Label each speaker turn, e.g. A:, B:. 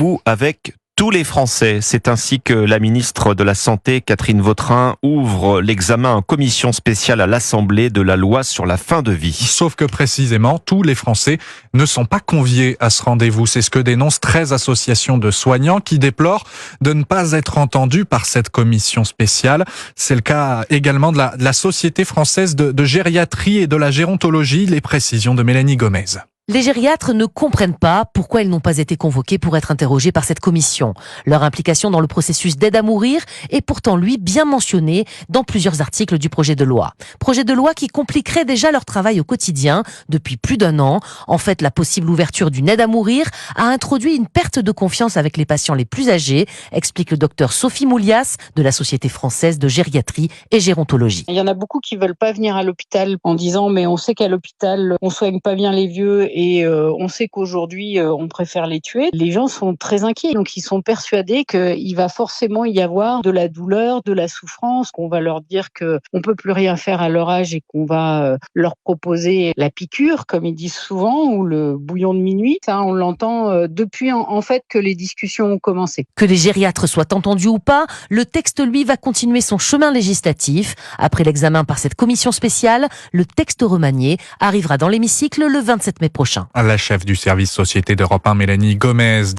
A: ou avec tous les Français. C'est ainsi que la ministre de la Santé, Catherine Vautrin, ouvre l'examen en commission spéciale à l'Assemblée de la loi sur la fin de vie.
B: Sauf que précisément, tous les Français ne sont pas conviés à ce rendez-vous. C'est ce que dénoncent 13 associations de soignants qui déplorent de ne pas être entendus par cette commission spéciale. C'est le cas également de la Société française de gériatrie et de la gérontologie. Les précisions de Mélanie Gomez.
C: Les gériatres ne comprennent pas pourquoi ils n'ont pas été convoqués pour être interrogés par cette commission. Leur implication dans le processus d'aide à mourir est pourtant, lui, bien mentionnée dans plusieurs articles du projet de loi. Projet de loi qui compliquerait déjà leur travail au quotidien depuis plus d'1 an. En fait, la possible ouverture d'une aide à mourir a introduit une perte de confiance avec les patients les plus âgés, explique le docteur Sophie Moulias de la Société française de gériatrie et gérontologie.
D: Il y en a beaucoup qui veulent pas venir à l'hôpital en disant mais on sait qu'à l'hôpital on soigne pas bien les vieux et on sait qu'aujourd'hui on préfère les tuer. Les gens sont très inquiets, donc ils sont persuadés qu'il va forcément y avoir de la douleur, de la souffrance, qu'on va leur dire qu'on peut plus rien faire à leur âge et qu'on va leur proposer la piqûre, comme ils disent souvent, ou le bouillon de minuit. Ça, on l'entend depuis en fait que les discussions ont commencé.
C: Que les gériatres soient entendus ou pas, le texte, lui, va continuer son chemin législatif. Après l'examen par cette commission spéciale, le texte remanié arrivera dans l'hémicycle le 27 mai prochain.
B: La chef du service Société d'Europe 1, Mélanie Gomez.